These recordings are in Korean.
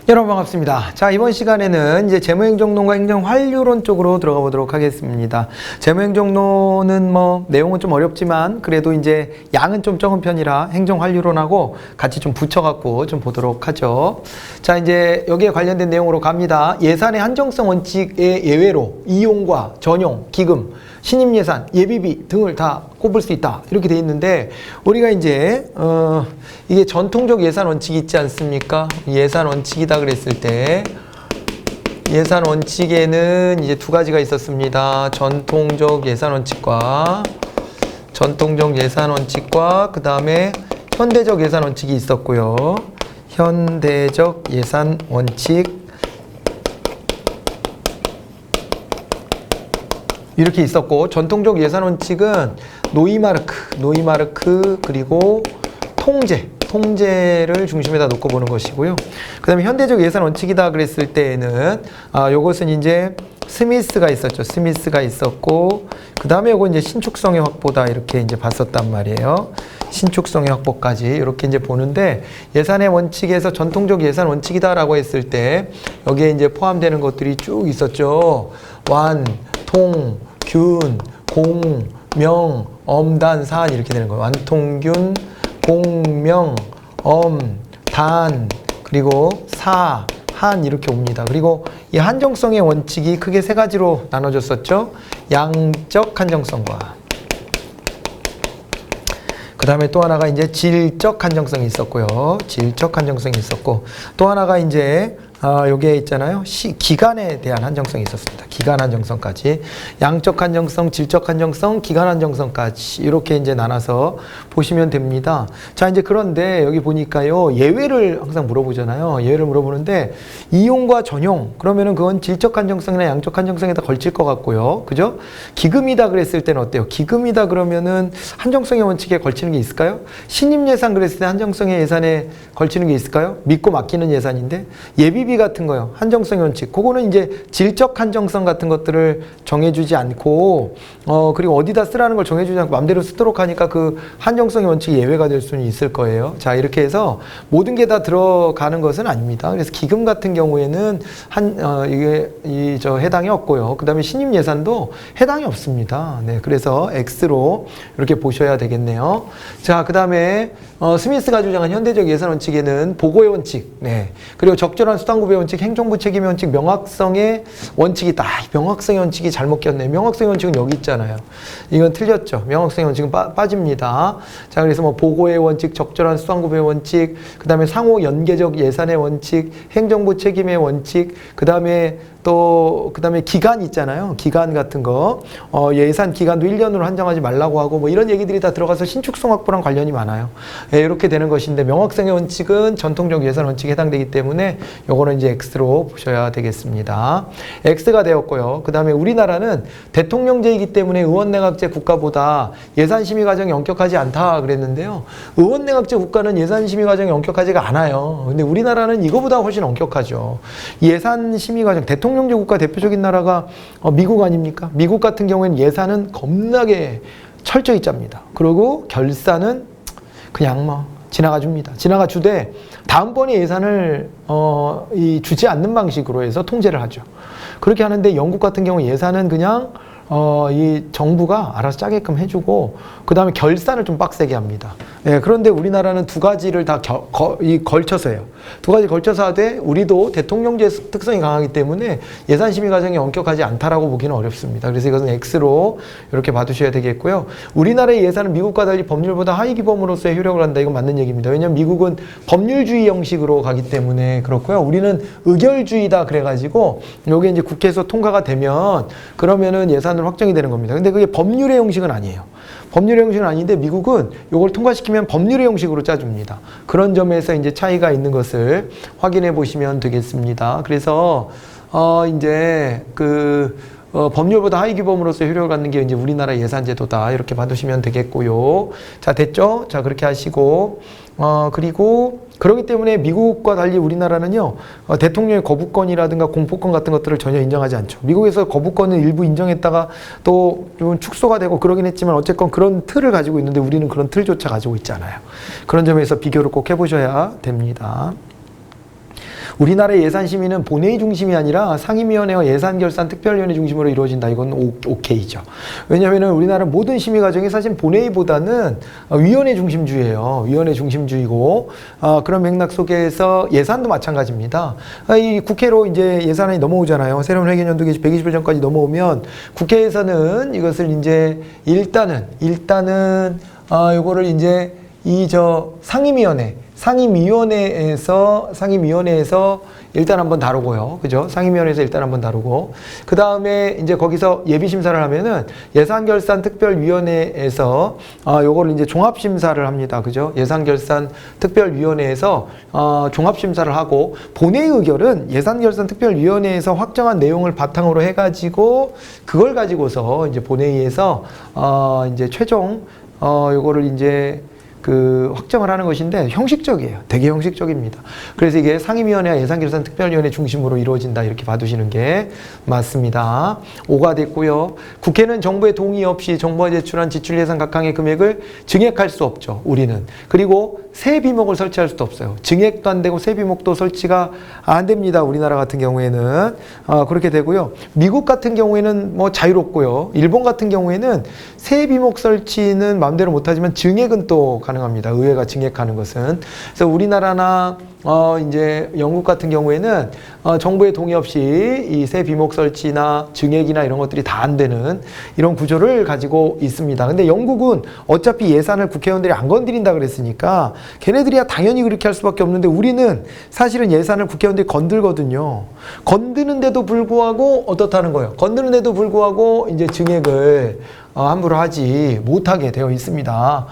여러분 반갑습니다. 자, 이번 시간에는 이제 재무행정론과 행정환류론 쪽으로 들어가 보도록 하겠습니다. 재무행정론은 내용은 좀 어렵지만 그래도 이제 양은 좀 적은 편이라 행정환류론하고 같이 좀 붙여갖고 좀 보도록 하죠. 자, 이제 여기에 관련된 내용으로 갑니다. 예산의 한정성 원칙의 예외로 이용과 전용, 기금, 신임예산, 예비비 등을 다 꼽을 수 있다. 이렇게 돼 있는데 우리가 이제 이게 전통적 예산 원칙이 있지 않습니까? 예산 원칙이다 그랬을 때 예산 원칙에는 이제 두 가지가 있었습니다. 전통적 예산 원칙과 그 다음에 현대적 예산 원칙이 있었고요. 현대적 예산 원칙 이렇게 있었고, 전통적 예산 원칙은 노이마르크 그리고 통제를 중심에다 놓고 보는 것이고요. 그 다음에 현대적 예산 원칙이다 그랬을 때에는 요것은 이제 스미스가 있었죠. 스미스가 있었고, 그 다음에 요거 이제 신축성의 확보다 이렇게 이제 봤었단 말이에요. 신축성의 확보까지 이렇게 이제 보는데, 예산의 원칙에서 전통적 예산 원칙이다라고 했을 때 여기에 이제 포함되는 것들이 쭉 있었죠. 완, 통, 균, 공, 명, 엄, 단, 산 이렇게 되는 거예요. 완통균, 공, 명, 엄, 단, 그리고 사, 한 이렇게 옵니다. 그리고 이 한정성의 원칙이 크게 세 가지로 나눠졌었죠. 양적 한정성과 그 다음에 또 하나가 이제 질적 한정성이 있었고요. 질적 한정성이 있었고, 또 하나가 이제 요게 있잖아요. 기간에 대한 한정성이 있었습니다. 기간 한정성까지. 양적 한정성, 질적 한정성, 기간 한정성까지 이렇게 이제 나눠서 보시면 됩니다. 자, 이제 그런데 여기 보니까요. 예외를 항상 물어보잖아요. 예외를 물어보는데 이용과 전용 그러면은 그건 질적 한정성이나 양적 한정성에다 걸칠 것 같고요. 그죠? 기금이다 그랬을 때는 어때요? 기금이다 그러면은 한정성의 원칙에 걸치는 게 있을까요? 신임 예산 그랬을 때 한정성의 예산에 걸치는 게 있을까요? 믿고 맡기는 예산인데. 예비비 같은 거요. 한정성의 원칙. 그거는 이제 질적 한정성 같은 것들을 정해주지 않고, 그리고 어디다 쓰라는 걸 정해주지 않고 마음대로 쓰도록 하니까 그 한정성의 원칙이 예외가 될 수는 있을 거예요. 자, 이렇게 해서 모든 게 다 들어가는 것은 아닙니다. 그래서 기금 같은 경우에는 해당이 없고요. 그 다음에 신임 예산도 해당이 없습니다. 네. 그래서 X로 이렇게 보셔야 되겠네요. 자, 그 다음에 스미스가 주장한 현대적 예산 원칙에는 보고의 원칙, 네. 그리고 적절한 수당 구배 원칙, 행정부 책임의 원칙, 명확성의 원칙이 있다. 명확성의 원칙이 잘못 꼈네. 명확성의 원칙은 여기 있잖아요. 이건 틀렸죠. 명확성의 원칙은 빠집니다. 자, 그래서 보고의 원칙, 적절한 수당 구배 원칙, 그 다음에 상호 연계적 예산의 원칙, 행정부 책임의 원칙, 그 다음에 기간 있잖아요. 기간 같은 거. 예산 기간도 1년으로 한정하지 말라고 하고 이런 얘기들이 다 들어가서 신축성 확보랑 관련이 많아요. 예, 이렇게 되는 것인데, 명확성의 원칙은 전통적 예산 원칙에 해당되기 때문에 요거는 이제 X로 보셔야 되겠습니다. X가 되었고요. 그 다음에 우리나라는 대통령제이기 때문에 의원내각제 국가보다 예산심의 과정이 엄격하지 않다 그랬는데요. 의원내각제 국가는 예산심의 과정이 엄격하지가 않아요. 근데 우리나라는 이거보다 훨씬 엄격하죠. 예산심의 과정, 대통령제 국가 대표적인 나라가 미국 아닙니까? 미국 같은 경우에는 예산은 겁나게 철저히 짭니다. 그리고 결산은 그냥 지나가 줍니다. 지나가 주되 다음번에 예산을 주지 않는 방식으로 해서 통제를 하죠. 그렇게 하는데 영국 같은 경우 예산은 그냥 이 정부가 알아서 짜게끔 해주고, 그 다음에 결산을 좀 빡세게 합니다. 예, 그런데 우리나라는 두 가지를 다 걸쳐서 해요. 두 가지 걸쳐서 하되, 우리도 대통령제 특성이 강하기 때문에 예산심의 과정이 엄격하지 않다라고 보기는 어렵습니다. 그래서 이것은 X로 이렇게 봐두셔야 되겠고요. 우리나라의 예산은 미국과 달리 법률보다 하위 기범으로서의 효력을 한다. 이건 맞는 얘기입니다. 왜냐하면 미국은 법률주의 형식으로 가기 때문에 그렇고요. 우리는 의결주의다 그래가지고 요게 이제 국회에서 통과가 되면 그러면은 예산으로 확정이 되는 겁니다. 근데 그게 법률의 형식은 아니에요. 법률의 형식은 아닌데 미국은 이걸 통과시키면 법률의 형식으로 짜줍니다. 그런 점에서 이제 차이가 있는 것을 확인해 보시면 되겠습니다. 그래서 이제 법률보다 하위 기범으로서 효력을 갖는 게 이제 우리나라 예산제도다. 이렇게 봐두시면 되겠고요. 자, 됐죠? 자, 그렇게 하시고, 그리고 그렇기 때문에 미국과 달리 우리나라는요, 대통령의 거부권이라든가 공포권 같은 것들을 전혀 인정하지 않죠. 미국에서 거부권을 일부 인정했다가 또 좀 축소가 되고 그러긴 했지만 어쨌건 그런 틀을 가지고 있는데 우리는 그런 틀조차 가지고 있지 않아요. 그런 점에서 비교를 꼭 해보셔야 됩니다. 우리나라의 예산심의는 본회의 중심이 아니라 상임위원회와 예산결산특별위원회 중심으로 이루어진다. 이건 오케이죠. 왜냐하면 우리나라 모든 심의 과정이 사실 본회의보다는 위원회 중심주의예요. 위원회 중심주의고 그런 맥락 속에서 예산도 마찬가지입니다. 이 국회로 이제 예산안이 넘어오잖아요. 새로운 회계연도 개시 120일 전까지 넘어오면 국회에서는 이것을 이제 일단은 요거를 이제 상임위원회에서 일단 한번 다루고요. 그죠? 상임위원회에서 일단 한번 다루고, 그 다음에 이제 거기서 예비심사를 하면은 예산결산특별위원회에서, 요거를 이제 종합심사를 합니다. 그죠? 예산결산특별위원회에서, 종합심사를 하고, 본회의 의결은 예산결산특별위원회에서 확정한 내용을 바탕으로 해가지고, 그걸 가지고서 이제 본회의에서, 이제 최종, 요거를 이제 확정을 하는 것인데 형식적이에요. 되게 형식적입니다. 그래서 이게 상임위원회와 예산결산특별위원회 중심으로 이루어진다. 이렇게 봐두시는 게 맞습니다. 5가 됐고요. 국회는 정부의 동의 없이 정부가 제출한 지출 예산 각 항의 금액을 증액할 수 없죠. 우리는. 그리고 세 비목을 설치할 수도 없어요. 증액도 안 되고 세 비목도 설치가 안 됩니다. 우리나라 같은 경우에는. 그렇게 되고요. 미국 같은 경우에는 뭐 자유롭고요. 일본 같은 경우에는 세 비목 설치는 마음대로 못하지만 증액은 또 가능합니다. 의회가 증액하는 것은. 그래서 우리나라나 이제 영국 같은 경우에는 정부의 동의 없이 이 세 비목 설치나 증액이나 이런 것들이 다 안 되는 이런 구조를 가지고 있습니다. 근데 영국은 어차피 예산을 국회의원들이 안 건드린다 그랬으니까 걔네들이야 당연히 그렇게 할 수밖에 없는데 우리는 사실은 예산을 국회의원들이 건들거든요. 건드는데도 불구하고 어떻다는 거예요? 건드는데도 불구하고 이제 증액을 함부로 하지 못하게 되어 있습니다.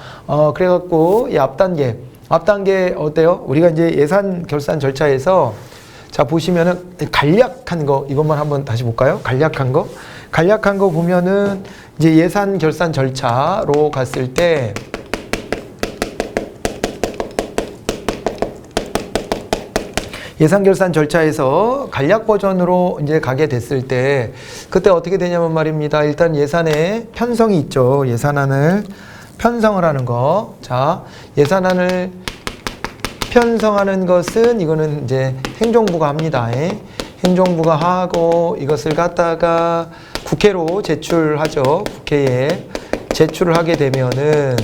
그래갖고 이 앞단계 어때요? 우리가 이제 예산 결산 절차에서 자 보시면은 간략한 거 이것만 한번 다시 볼까요? 간략한 거 보면은 이제 예산 결산 절차로 갔을 때 예산결산 절차에서 간략 버전으로 이제 가게 됐을 때 그때 어떻게 되냐면 말입니다. 일단 예산에 편성이 있죠. 예산안을 편성을 하는 거. 자, 예산안을 편성하는 것은 이거는 이제 행정부가 합니다. 행정부가 하고 이것을 갖다가 국회로 제출하죠. 국회에 제출을 하게 되면은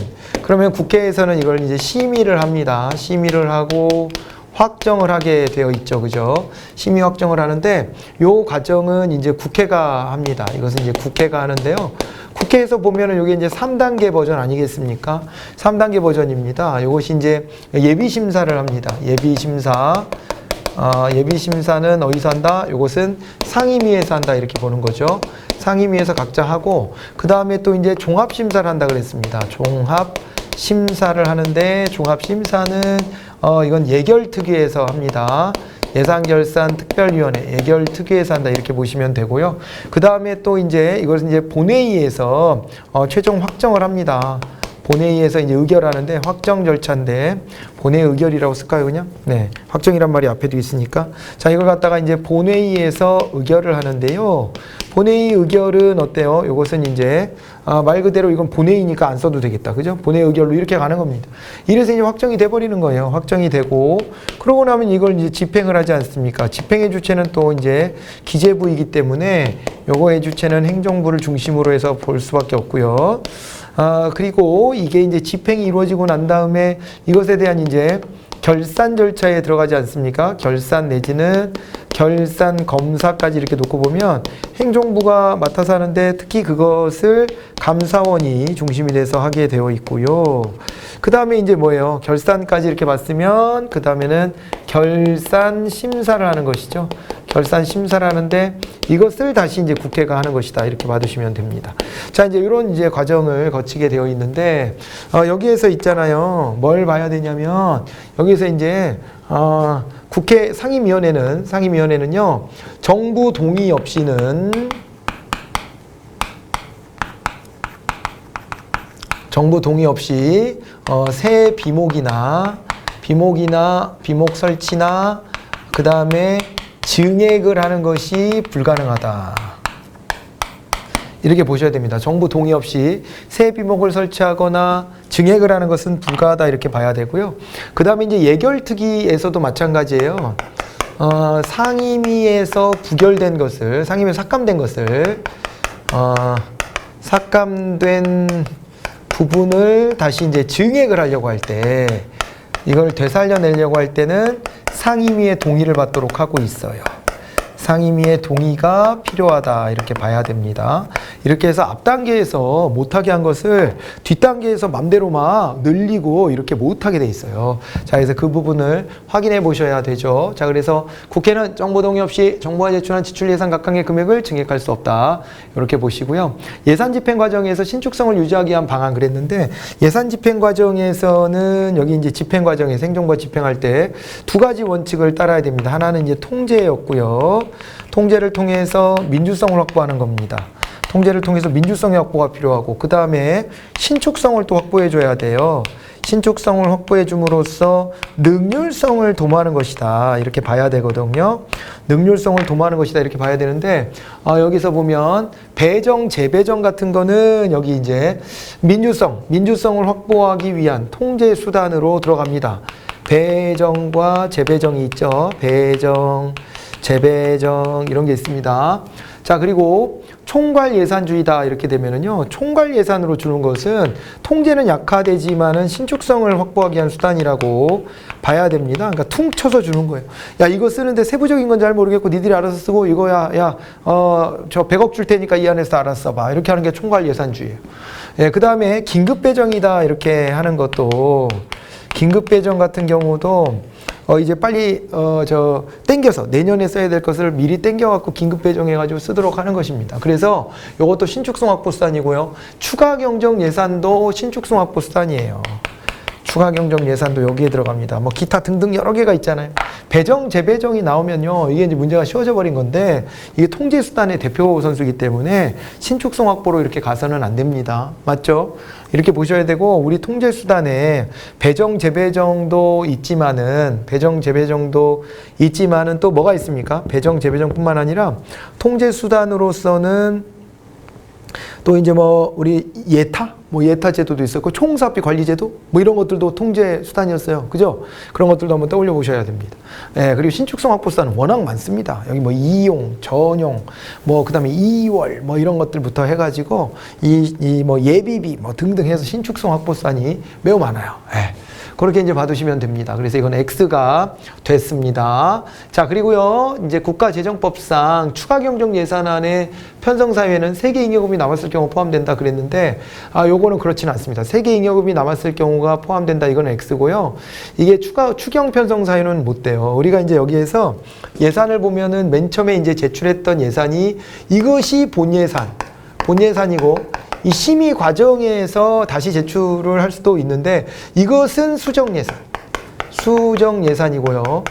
그러면 국회에서는 이걸 이제 심의를 합니다. 심의를 하고 확정을 하게 되어 있죠. 그죠? 심의 확정을 하는데 요 과정은 이제 국회가 합니다. 이것은 이제 국회가 하는데요. 국회에서 보면은 이게 이제 3단계 버전 아니겠습니까? 3단계 버전입니다. 이것이 이제 예비심사를 합니다. 예비심사는 어디서 한다? 이것은 상임위에서 한다. 이렇게 보는 거죠. 상임위에서 각자 하고, 그 다음에 또 이제 종합심사를 한다 그랬습니다. 종합심사를 하는데, 종합심사는, 이건 예결특위에서 합니다. 예산결산특별위원회, 예결특위에서 한다. 이렇게 보시면 되고요. 그 다음에 또 이제 이것은 이제 본회의에서 최종 확정을 합니다. 본회의에서 이제 의결하는데 확정 절차인데 본회의 의결이라고 쓸까요, 그냥? 네. 확정이란 말이 앞에도 있으니까. 자, 이걸 갖다가 이제 본회의에서 의결을 하는데요. 본회의 의결은 어때요? 이것은 이제 말 그대로 이건 본회의니까 안 써도 되겠다. 그죠? 본회의 의결로 이렇게 가는 겁니다. 이래서 이제 확정이 돼 버리는 거예요. 확정이 되고 그러고 나면 이걸 이제 집행을 하지 않습니까? 집행의 주체는 또 이제 기재부이기 때문에 요거의 주체는 행정부를 중심으로 해서 볼 수밖에 없고요. 그리고 이게 이제 집행이 이루어지고 난 다음에 이것에 대한 이제 결산 절차에 들어가지 않습니까? 결산 내지는 결산 검사까지 이렇게 놓고 보면 행정부가 맡아서 하는데 특히 그것을 감사원이 중심이 돼서 하게 되어 있고요. 그 다음에 이제 뭐예요? 결산까지 이렇게 봤으면 그 다음에는 결산 심사를 하는 것이죠. 결산 심사를 하는데 이것을 다시 이제 국회가 하는 것이다. 이렇게 봐두시면 됩니다. 자, 이제 이런 이제 과정을 거치게 되어 있는데, 여기에서 있잖아요. 뭘 봐야 되냐면, 여기서 이제, 국회 상임위원회는요, 정부 동의 없이는 새 비목 설치나 그 다음에 증액을 하는 것이 불가능하다. 이렇게 보셔야 됩니다. 정부 동의 없이 새 비목을 설치하거나 증액을 하는 것은 불가하다. 이렇게 봐야 되고요. 그 다음에 이제 예결특위에서도 마찬가지예요. 상임위에서 부결된 것을, 상임위에서 삭감된 것을, 삭감된 부분을 다시 이제 증액을 하려고 할 때, 이걸 되살려내려고 할 때는 상임위의 동의를 받도록 하고 있어요. 상임위의 동의가 필요하다 이렇게 봐야 됩니다. 이렇게 해서 앞 단계에서 못하게 한 것을 뒷 단계에서 맘대로 막 늘리고 이렇게 못하게 돼 있어요. 자, 그래서 그 부분을 확인해 보셔야 되죠. 자, 그래서 국회는 정보 동의 없이 정부가 제출한 지출 예산 각각의 금액을 증액할 수 없다. 이렇게 보시고요. 예산 집행 과정에서 신축성을 유지하기 위한 방안 그랬는데, 예산 집행 과정에서는 여기 이제 집행 과정에서 행정부가 집행할 때 두 가지 원칙을 따라야 됩니다. 하나는 이제 통제였고요. 통제를 통해서 민주성을 확보하는 겁니다. 통제를 통해서 민주성의 확보가 필요하고, 그 다음에 신축성을 또 확보해 줘야 돼요. 신축성을 확보해 줌으로써 능률성을 도모하는 것이다 이렇게 봐야 되거든요. 능률성을 도모하는 것이다 이렇게 봐야 되는데, 여기서 보면 배정, 재배정 같은 거는 여기 이제 민주성을 확보하기 위한 통제 수단으로 들어갑니다. 배정과 재배정이 있죠. 배정, 재배정 이런 게 있습니다. 자, 그리고 총괄 예산주의다 이렇게 되면은요, 총괄 예산으로 주는 것은 통제는 약화되지만은 신축성을 확보하기 위한 수단이라고 봐야 됩니다. 그러니까 퉁쳐서 주는 거예요. 야, 이거 쓰는데 세부적인 건 잘 모르겠고 니들이 알아서 쓰고, 이거야 저 100억 줄 테니까 이 안에서 알아서 써봐 이렇게 하는 게 총괄 예산주의예요. 예, 그 다음에 긴급 배정이다 이렇게 하는 것도, 긴급 배정 같은 경우도 이제 빨리 땡겨서 내년에 써야 될 것을 미리 땡겨갖고 긴급 배정해가지고 쓰도록 하는 것입니다. 그래서 이것도 신축성 확보 수단이고요. 추가 경정 예산도 신축성 확보 수단이에요. 추가 경정 예산도 여기에 들어갑니다. 뭐 기타 등등 여러 개가 있잖아요. 배정, 재배정이 나오면요, 이게 이제 문제가 쉬워져 버린 건데, 이게 통제 수단의 대표 선수이기 때문에 신축성 확보로 이렇게 가서는 안 됩니다. 맞죠? 이렇게 보셔야 되고, 우리 통제 수단에 배정, 재배정도 있지만은 또 뭐가 있습니까? 배정, 재배정뿐만 아니라 통제 수단으로서는 또 이제 뭐 우리 예타 제도도 있었고, 총사업비 관리 제도 뭐 이런 것들도 통제 수단이었어요. 그죠? 그런 것들도 한번 떠올려 보셔야 됩니다. 예, 그리고 신축성 확보 수단은 워낙 많습니다. 여기 뭐 이용, 전용, 뭐 그다음에 2월 뭐 이런 것들부터 해가지고 이 뭐 예비비 뭐 등등 해서 신축성 확보 수단이 매우 많아요. 예. 그렇게 이제 봐두시면 됩니다. 그래서 이건 X가 됐습니다. 자, 그리고요, 이제 국가재정법상 추가경정 예산안에 편성사유에는 세계잉여금이 남았을 경우 포함된다 그랬는데, 요거는 그렇지는 않습니다. 세계잉여금이 남았을 경우가 포함된다, 이거는 X고요. 이게 추경 편성사유는 못 돼요. 우리가 이제 여기에서 예산을 보면은 맨 처음에 이제 제출했던 예산이 이것이 본예산이고, 이 심의 과정에서 다시 제출을 할 수도 있는데, 이것은 수정예산이고요.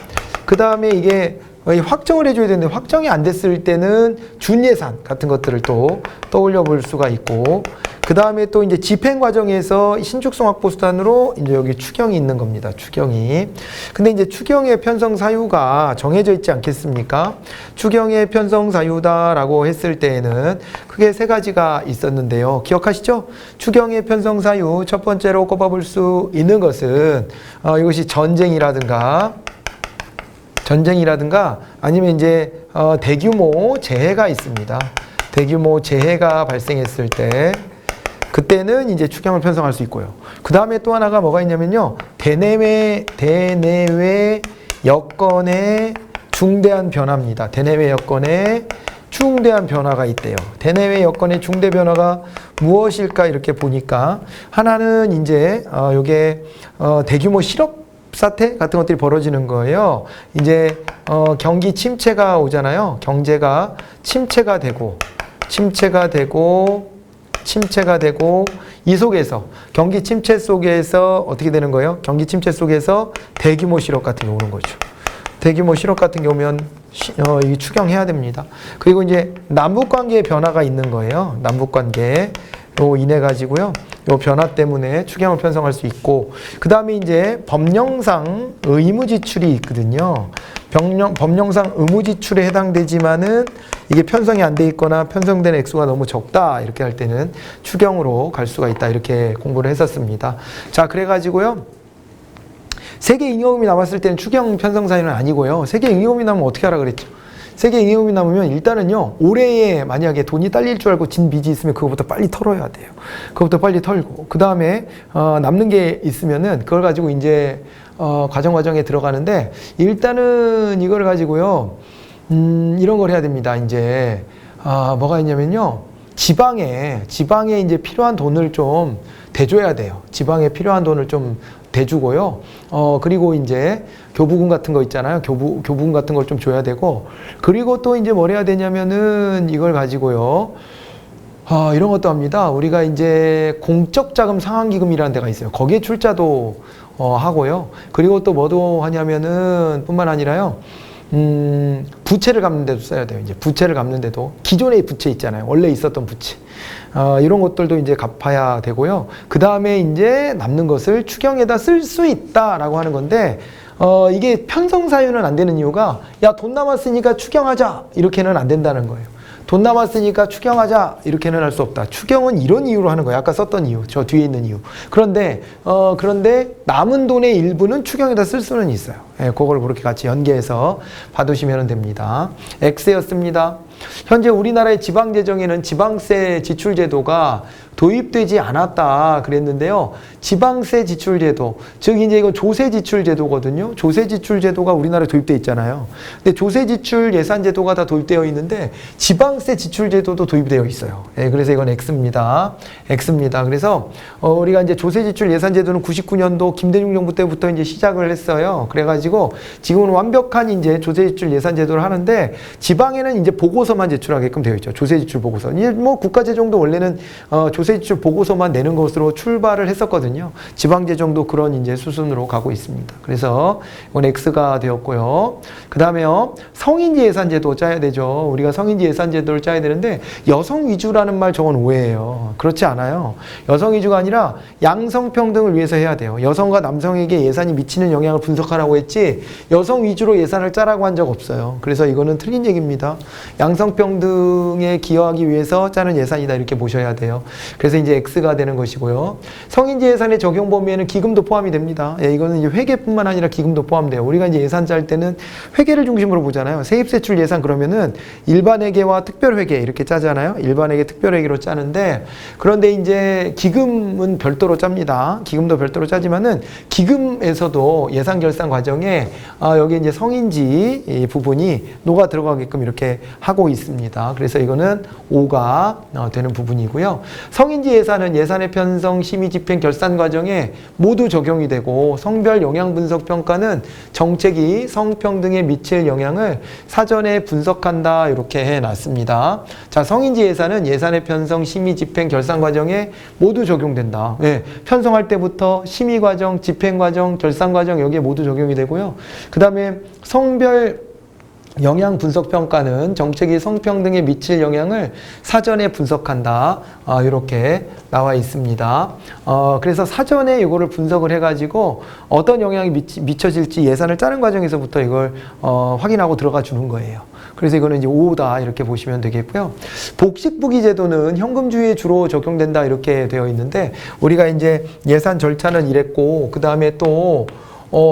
그 다음에 이게 확정을 해줘야 되는데, 확정이 안 됐을 때는 준예산 같은 것들을 또 떠올려 볼 수가 있고, 그 다음에 또 이제 집행 과정에서 신축성 확보 수단으로 이제 여기 추경이 있는 겁니다. 추경이. 근데 이제 추경의 편성 사유가 정해져 있지 않겠습니까? 추경의 편성 사유다라고 했을 때에는 크게 세 가지가 있었는데요. 기억하시죠? 추경의 편성 사유 첫 번째로 꼽아볼 수 있는 것은 이것이 전쟁이라든가 아니면 이제 대규모 재해가 있습니다. 대규모 재해가 발생했을 때, 그때는 이제 추경을 편성할 수 있고요. 그 다음에 또 하나가 뭐가 있냐면요, 대내외 여건의 중대한 변화입니다. 대내외 여건의 중대한 변화가 있대요. 대내외 여건의 중대 변화가 무엇일까 이렇게 보니까, 하나는 이제 요게 대규모 실업 사태 같은 것들이 벌어지는 거예요. 이제 경기 침체가 오잖아요. 경제가 침체가 되고 이 속에서, 경기 침체 속에서 어떻게 되는 거예요? 경기 침체 속에서 대규모 실업 같은 게 오는 거죠. 대규모 실업 같은 게 오면 이 추경해야 됩니다. 그리고 이제 남북관계의 변화가 있는 거예요. 남북관계로 인해 가지고요, 요 변화 때문에 추경을 편성할 수 있고, 그 다음에 이제 법령상 의무 지출이 있거든요. 법령상 의무 지출에 해당되지만은 이게 편성이 안 돼 있거나 편성된 액수가 너무 적다 이렇게 할 때는 추경으로 갈 수가 있다, 이렇게 공부를 했었습니다. 자, 그래가지고요, 세계잉여금이 남았을 때는 추경 편성사유는 아니고요. 세계잉여금이 남으면 어떻게 하라 그랬죠? 세계잉여금이 남으면 일단은요, 올해에 만약에 돈이 딸릴 줄 알고 진 빚이 있으면 그거부터 빨리 털어야 돼요. 그거부터 빨리 털고, 그 다음에 남는 게 있으면은 그걸 가지고 이제 과정에 들어가는데, 일단은 이걸 가지고요, 이런 걸 해야 됩니다. 이제 뭐가 있냐면요, 지방에 이제 필요한 돈을 좀 대줘야 돼요. 지방에 필요한 돈을 좀 대주고요. 그리고 이제 교부금 같은 거 있잖아요. 교부금 같은 걸 좀 줘야 되고, 그리고 또 이제 뭘 해야 되냐면은 이걸 가지고요. 이런 것도 합니다. 우리가 이제 공적자금 상환기금이라는 데가 있어요. 거기에 출자도 하고요. 그리고 또 뭐도 하냐면은 뿐만 아니라요. 부채를 갚는 데도 써야 돼요. 이제 부채를 갚는 데도 기존의 부채 있잖아요. 원래 있었던 부채. 이런 것들도 이제 갚아야 되고요. 그 다음에 이제 남는 것을 추경에다 쓸 수 있다라고 하는 건데, 이게 편성사유는 안 되는 이유가, 야, 돈 남았으니까 추경하자, 이렇게는 안 된다는 거예요. 돈 남았으니까 추경하자, 이렇게는 할 수 없다. 추경은 이런 이유로 하는 거예요. 아까 썼던 이유, 저 뒤에 있는 이유. 그런데 남은 돈의 일부는 추경에다 쓸 수는 있어요. 예, 그걸 그렇게 같이 연계해서 봐두시면 됩니다. X였습니다. 현재 우리나라의 지방재정에는 지방세 지출제도가 도입되지 않았다 그랬는데요. 지방세 지출제도, 즉 이제 이거 조세지출제도거든요. 조세지출제도가 우리나라에 도입되어 있잖아요. 근데 조세지출 예산제도가 다 도입되어 있는데 지방세 지출제도도 도입되어 있어요. 예, 그래서 이건 X입니다. X입니다. 그래서 우리가 이제 조세지출 예산제도는 99년도 김대중 정부 때부터 이제 시작을 했어요. 그래가지고 지금은 완벽한 이제 조세지출 예산제도를 하는데, 지방에는 이제 보고서만 제출하게끔 되어 있죠. 조세지출 보고서. 이제 뭐 국가재정도 원래는 조세지출 보고서만 내는 것으로 출발을 했었거든요. 지방재정도 그런 이제 수순으로 가고 있습니다. 그래서 이건 X가 되었고요. 그 다음에요, 성인지 예산제도 짜야 되죠. 우리가 성인지 예산제도를 짜야 되는데, 여성 위주라는 말 저건 오해예요. 그렇지 않아요. 여성 위주가 아니라 양성평등을 위해서 해야 돼요. 여성과 남성에게 예산이 미치는 영향을 분석하라고 했지, 여성 위주로 예산을 짜라고 한 적 없어요. 그래서 이거는 틀린 얘기입니다. 양성평등에 기여하기 위해서 짜는 예산이다, 이렇게 보셔야 돼요. 그래서 이제 X가 되는 것이고요. 성인지 예산의 적용 범위에는 기금도 포함이 됩니다. 예, 이거는 이제 회계뿐만 아니라 기금도 포함돼요. 우리가 이제 예산 짤 때는 회계를 중심으로 보잖아요. 세입세출 예산 그러면은 일반회계와 특별회계 이렇게 짜잖아요. 일반회계, 특별회계로 짜는데, 그런데 이제 기금은 별도로 짭니다. 기금도 별도로 짜지만은 기금에서도 예산 결산 과정에 여기 이제 성인지 이 부분이 녹아 들어가게끔 이렇게 하고 있습니다. 그래서 이거는 5가 되는 부분이고요. 성인지 예산은 예산의 편성, 심의, 집행, 결산 과정에 모두 적용이 되고, 성별 영향 분석 평가는 정책이 성평등에 미칠 영향을 사전에 분석한다, 이렇게 해놨습니다. 자, 성인지 예산은 예산의 편성, 심의, 집행, 결산 과정에 모두 적용된다. 예, 편성할 때부터 심의 과정, 집행 과정, 결산 과정 여기에 모두 적용이 되고요. 그 다음에 성별 영향 분석 평가는 정책이 성평등에 미칠 영향을 사전에 분석한다. 이렇게 나와 있습니다. 그래서 사전에 이거를 분석을 해가지고 어떤 영향이 미쳐질지 예산을 짜는 과정에서부터 이걸 확인하고 들어가 주는 거예요. 그래서 이거는 이제 5다, 이렇게 보시면 되겠고요. 복식부기 제도는 현금주의에 주로 적용된다, 이렇게 되어 있는데, 우리가 이제 예산 절차는 이랬고, 그 다음에 또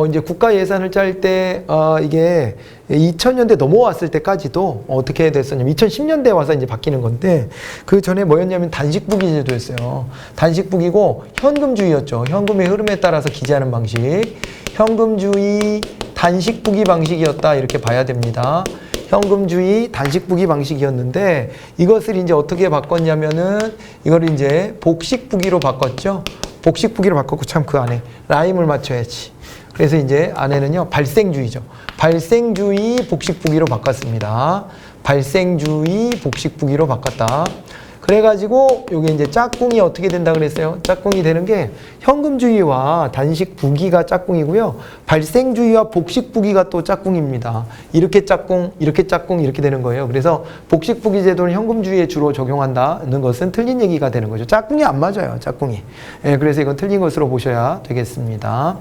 이제 국가 예산을 짤 때, 이게 2000년대 넘어왔을 때까지도 어떻게 됐었냐면 2010년대에 와서 이제 바뀌는 건데, 그 전에 뭐였냐면 단식부기 제도였어요. 단식부기고 현금주의였죠. 현금의 흐름에 따라서 기재하는 방식. 현금주의 단식부기 방식이었다, 이렇게 봐야 됩니다. 현금주의 단식부기 방식이었는데, 이것을 이제 어떻게 바꿨냐면은 이거를 이제 복식부기로 바꿨죠. 복식부기로 바꿨고, 참 그 안에 라임을 맞춰야지. 그래서 이제 안에는요, 발생주의죠. 발생주의 복식부기로 바꿨습니다. 발생주의 복식부기로 바꿨다. 그래가지고 요게 이제 짝꿍이 어떻게 된다 그랬어요? 짝꿍이 되는 게 현금주의와 단식부기가 짝꿍이고요. 발생주의와 복식부기가 또 짝꿍입니다. 이렇게 짝꿍, 이렇게 짝꿍, 이렇게 되는 거예요. 그래서 복식부기 제도는 현금주의에 주로 적용한다는 것은 틀린 얘기가 되는 거죠. 짝꿍이 안 맞아요. 짝꿍이. 예, 그래서 이건 틀린 것으로 보셔야 되겠습니다.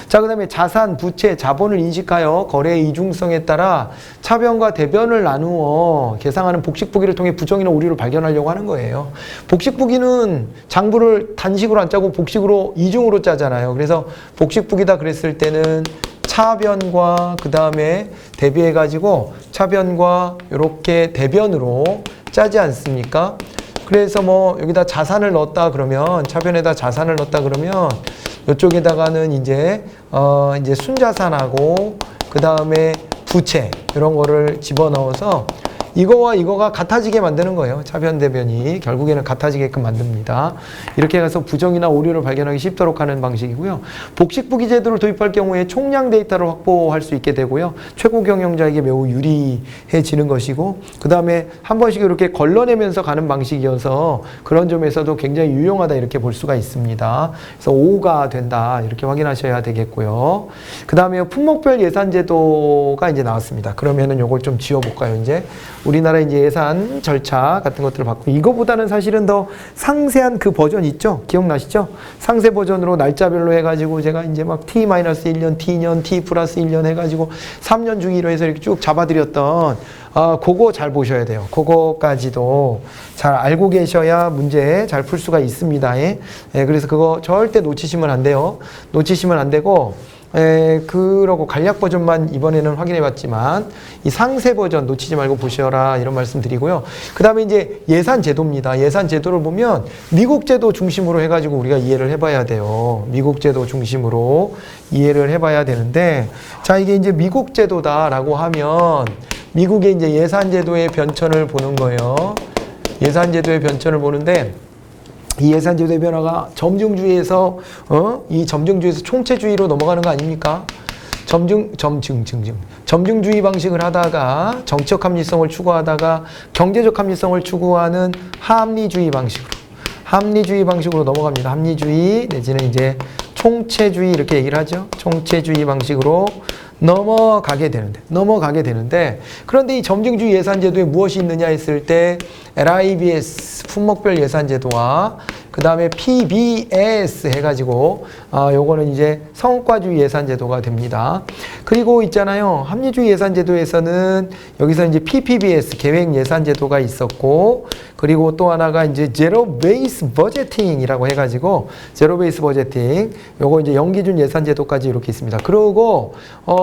자, 그 다음에 자산, 부채, 자본을 인식하여 거래의 이중성에 따라 차변과 대변을 나누어 계상하는 복식부기를 통해 부정이나 오류를 발견하려고 하는 하는 거예요. 복식부기는 장부를 단식으로 안 짜고 복식으로 이중으로 짜잖아요. 그래서 복식부기다 그랬을 때는 차변과 그 다음에 대비해가지고 차변과 이렇게 대변으로 짜지 않습니까? 그래서 뭐 여기다 자산을 넣었다 그러면 차변에다 자산을 넣었다 그러면 이쪽에다가는 이제 순자산하고 그 다음에 부채 이런 거를 집어넣어서 이거와 이거가 같아지게 만드는 거예요. 차변 대변이 결국에는 같아지게끔 만듭니다. 이렇게 해서 부정이나 오류를 발견하기 쉽도록 하는 방식이고요. 복식부기 제도를 도입할 경우에 총량 데이터를 확보할 수 있게 되고요. 최고 경영자에게 매우 유리해지는 것이고 그 다음에 한 번씩 이렇게 걸러내면서 가는 방식이어서 그런 점에서도 굉장히 유용하다 이렇게 볼 수가 있습니다. 그래서 5가 된다 이렇게 확인하셔야 되겠고요. 그 다음에 품목별 예산 제도가 이제 나왔습니다. 그러면은 요걸 좀 지워볼까요? 이제 우리나라 이제 예산 절차 같은 것들을 받고 이거보다는 사실은 더 상세한 그 버전 있죠? 기억나시죠? 상세 버전으로 날짜별로 해가지고 제가 이제 막 T-1년, T년, T+1년 해가지고 3년 중위로 해서 이렇게 쭉 잡아드렸던 그거 잘 보셔야 돼요. 그거까지도 잘 알고 계셔야 문제 잘 풀 수가 있습니다. 예, 그래서 그거 절대 놓치시면 안 돼요. 놓치시면 안 되고 그러고 간략 버전만 이번에는 확인해 봤지만 이 상세 버전 놓치지 말고 보셔라 이런 말씀 드리고요. 그 다음에 이제 예산 제도입니다. 예산 제도를 보면 미국 제도 중심으로 해가지고 우리가 이해를 해봐야 돼요. 미국 제도 중심으로 이해를 해봐야 되는데 자 이게 이제 미국 제도다라고 하면 미국의 이제 예산 제도의 변천을 보는 거예요. 예산 제도의 변천을 보는데 이 예산제도의 변화가 점증주의에서 이 점증주의에서 총체주의로 넘어가는 거 아닙니까? 점증주의 방식을 하다가 정치적 합리성을 추구하다가 경제적 합리성을 추구하는 합리주의 방식으로 넘어갑니다. 합리주의 내지는 이제 총체주의 이렇게 얘기를 하죠. 총체주의 방식으로 넘어가게 되는데 그런데 이 점증주의 예산제도에 무엇이 있느냐 했을 때 LIBS 품목별 예산제도와 그 다음에 PBS 해가지고 요거는 이제 성과주의 예산제도가 됩니다. 그리고 있잖아요. 합리주의 예산제도에서는 여기서 이제 PPBS 계획 예산제도가 있었고 그리고 또 하나가 이제 제로 베이스 버제팅이라고 해가지고 제로 베이스 버제팅 요거 이제 연기준 예산제도까지 이렇게 있습니다. 그리고